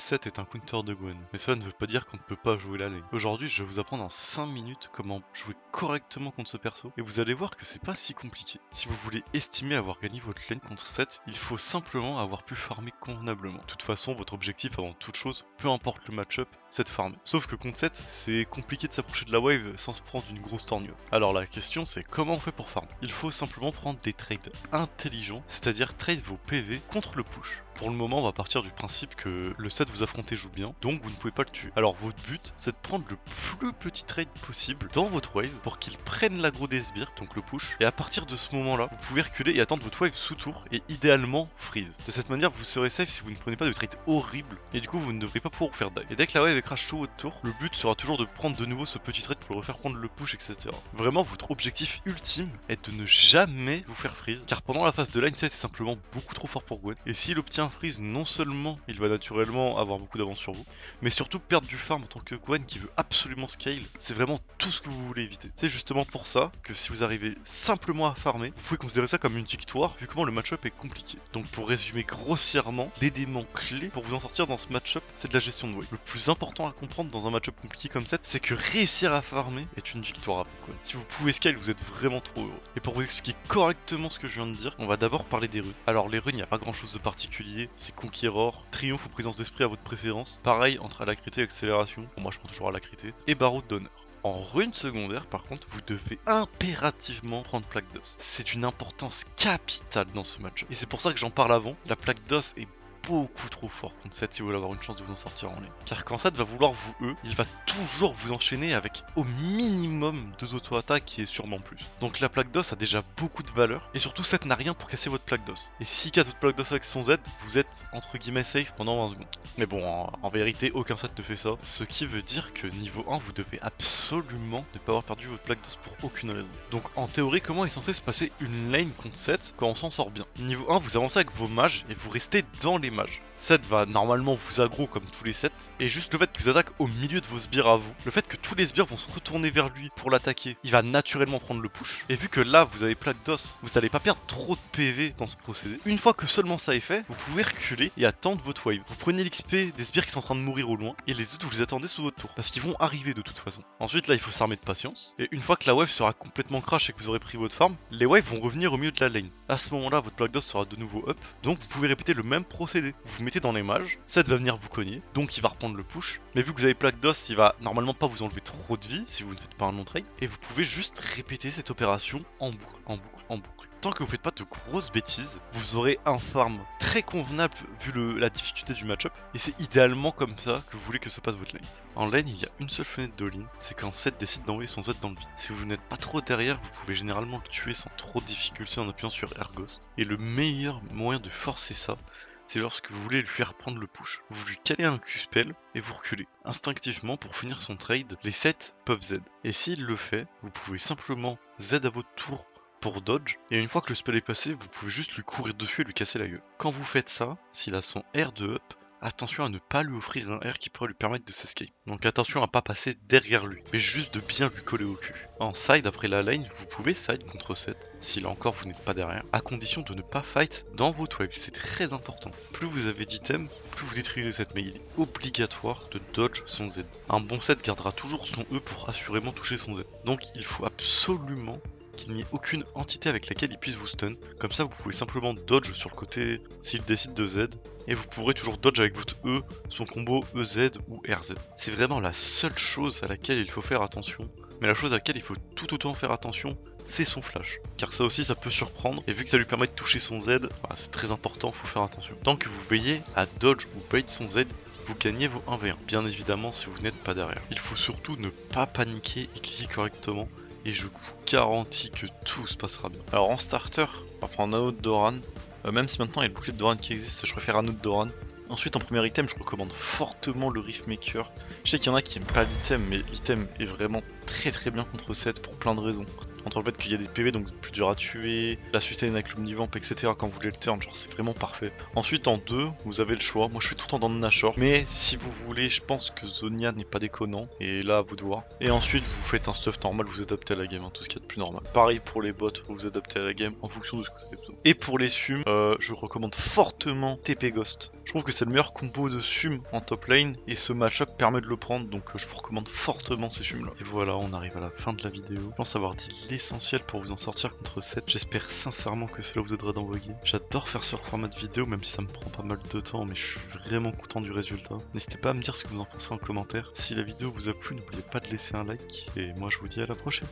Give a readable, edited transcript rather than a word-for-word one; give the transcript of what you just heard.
Sett est un counter de Gwen, mais cela ne veut pas dire qu'on ne peut pas jouer la lane. Aujourd'hui, je vais vous apprendre en 5 minutes comment jouer correctement contre ce perso, et vous allez voir que c'est pas si compliqué. Si vous voulez estimer avoir gagné votre lane contre Sett, il faut simplement avoir pu farmer convenablement. De toute façon, votre objectif avant toute chose, peu importe le match-up, c'est de farmer. Sauf que contre Sett, c'est compliqué de s'approcher de la wave sans se prendre une grosse torgnole. Alors la question c'est comment on fait pour farm? Il faut simplement prendre des trades intelligents, c'est-à-dire trade vos PV contre le push. Pour le moment, on va partir du principe que le Sett vous affrontez joue bien, donc vous ne pouvez pas le tuer. Alors votre but, c'est de prendre le plus petit trade possible dans votre wave pour qu'il prenne l'aggro des sbires, donc le push, et à partir de ce moment-là, vous pouvez reculer et attendre votre wave sous tour et idéalement freeze. De cette manière, vous serez safe si vous ne prenez pas de trade horrible et du coup vous ne devrez pas pouvoir vous faire die. Et dès que la wave crash sous votre tour, le but sera toujours de prendre de nouveau ce petit trade pour le refaire prendre le push, etc. Vraiment, votre objectif ultime est de ne jamais vous faire freeze, car pendant la phase de line, Sett est simplement beaucoup trop fort pour Gwen, et s'il obtient un freeze, non seulement il va naturellement avoir beaucoup d'avance sur vous, mais surtout perdre du farm en tant que Gwen qui veut absolument scale, c'est vraiment tout ce que vous voulez éviter. C'est justement pour ça que si vous arrivez simplement à farmer, vous pouvez considérer ça comme une victoire vu comment le match-up est compliqué. Donc pour résumer grossièrement, l'élément clé pour vous en sortir dans ce match-up, c'est de la gestion de wave. Le plus important à comprendre dans un match-up compliqué comme Sett, c'est que réussir à farmer est une victoire avec Gwen. Si vous pouvez scale, vous êtes vraiment trop heureux. Et pour vous expliquer correctement ce que je viens de dire, on va d'abord parler des runes. Alors les runes, il n'y a pas grand chose de particulier, c'est Conqueror, Triomphe ou Présence d'Esprit à votre préférence. Pareil entre Alacrité et Accélération, bon, moi je prends toujours Alacrité, et Barreau d'Honneur. En rune secondaire, par contre, vous devez impérativement prendre Plaque d'Os. C'est d'une importance capitale dans ce match. Et c'est pour ça que j'en parle avant, la Plaque d'Os est beaucoup trop fort contre Sett si vous voulez avoir une chance de vous en sortir en lane. Car quand Sett va vouloir vous il va toujours vous enchaîner avec au minimum 2 auto-attaques qui est sûrement plus. Donc la plaque d'os a déjà beaucoup de valeur, et surtout Sett n'a rien pour casser votre plaque d'os. Et s'il casse votre plaque d'os avec son Z, vous êtes entre guillemets safe pendant 20 secondes. Mais bon, en vérité, aucun Sett ne fait ça, ce qui veut dire que niveau 1, vous devez absolument ne pas avoir perdu votre plaque d'os pour aucune raison. Donc en théorie, comment est censé se passer une lane contre Sett quand on s'en sort bien? Niveau 1, vous avancez avec vos mages et vous restez dans les mages. Sett va normalement vous aggro comme tous les Sett, et juste le fait qu'il vous attaque au milieu de vos sbires à vous, le fait que tous les sbires vont se retourner vers lui pour l'attaquer, il va naturellement prendre le push, et vu que là vous avez plaque d'os, vous n'allez pas perdre trop de PV dans ce procédé. Une fois que seulement ça est fait, vous pouvez reculer et attendre votre wave. Vous prenez l'XP des sbires qui sont en train de mourir au loin, et les autres vous les attendez sous votre tour, parce qu'ils vont arriver de toute façon. Ensuite là il faut s'armer de patience, et une fois que la wave sera complètement crash et que vous aurez pris votre farm, les waves vont revenir au milieu de la lane. À ce moment là votre plaque d'os sera de nouveau up, donc vous pouvez répéter le même procédé. Vous vous mettez dans les mages, Sett va venir vous cogner, donc il va reprendre le push, mais vu que vous avez plaque d'os, il va normalement pas vous enlever trop de vie si vous ne faites pas un long trade, et vous pouvez juste répéter cette opération en boucle, en boucle, en boucle. Tant que vous faites pas de grosses bêtises, vous aurez un farm très convenable vu la difficulté du match-up, et c'est idéalement comme ça que vous voulez que se passe votre lane. En lane, il y a une seule fenêtre de ligne, c'est quand Sett décide d'envoyer son Z dans le vide. Si vous n'êtes pas trop derrière, vous pouvez généralement le tuer sans trop de difficulté en appuyant sur Airghost, et le meilleur moyen de forcer ça, c'est lorsque vous voulez lui faire prendre le push. Vous lui calez un Q-spell et vous reculez. Instinctivement, pour finir son trade, les Sett peuvent Z. Et s'il le fait, vous pouvez simplement Z à votre tour pour dodge, et une fois que le spell est passé, vous pouvez juste lui courir dessus et lui casser la gueule. Quand vous faites ça, s'il a son R de up, attention à ne pas lui offrir un R qui pourrait lui permettre de s'escape. Donc attention à pas passer derrière lui, mais juste de bien lui coller au cul. En side, après la lane, vous pouvez side contre Sett, si là encore vous n'êtes pas derrière, à condition de ne pas fight dans votre wave, c'est très important. Plus vous avez d'items, plus vous détruisez cette, mais il est obligatoire de dodge son Z. Un bon Sett gardera toujours son E pour assurément toucher son Z. Donc il faut absolument qu'il n'y ait aucune entité avec laquelle il puisse vous stun. Comme ça, vous pouvez simplement dodge sur le côté s'il décide de Z, et vous pourrez toujours dodge avec votre E, son combo EZ ou RZ. C'est vraiment la seule chose à laquelle il faut faire attention, mais la chose à laquelle il faut tout autant faire attention, c'est son flash. Car ça aussi, ça peut surprendre, et vu que ça lui permet de toucher son Z, bah, c'est très important, faut faire attention. Tant que vous veillez à dodge ou bait son Z, vous gagnez vos 1v1, bien évidemment si vous n'êtes pas derrière. Il faut surtout ne pas paniquer et cliquer correctement, et je vous garantis que tout se passera bien. Alors en starter, on va prendre Anneau de Doran. Même si maintenant il y a le bouclier de Doran qui existe, je préfère Anneau de Doran. Ensuite en premier item, je recommande fortement le Riftmaker. Je sais qu'il y en a qui aiment pas l'item, mais l'item est vraiment très bien contre Sett pour plein de raisons. Entre le fait qu'il y a des PV donc c'est plus dur à tuer, la sustain avec l'Omnivamp, etc. quand vous voulez le turn, genre c'est vraiment parfait. Ensuite en 2, vous avez le choix, moi je fais tout le temps dans le Nashor, mais si vous voulez, je pense que Zhonya n'est pas déconnant, et là à vous de voir. Et ensuite vous faites un stuff normal, vous adaptez à la game, hein, tout ce qu'il y a de plus normal. Pareil pour les bots, vous vous adaptez à la game en fonction de ce que vous avez besoin. Et pour les sums, je recommande fortement TP Ghost. Je trouve que c'est le meilleur combo de Sum en top lane et ce match-up permet de le prendre, donc je vous recommande fortement ces Sum là. Et voilà, on arrive à la fin de la vidéo. Je pense avoir dit l'essentiel pour vous en sortir contre 7. J'espère sincèrement que cela vous aidera dans vos games. J'adore faire ce format de vidéo, même si ça me prend pas mal de temps, mais je suis vraiment content du résultat. N'hésitez pas à me dire ce que vous en pensez en commentaire. Si la vidéo vous a plu, n'oubliez pas de laisser un like, et moi je vous dis à la prochaine.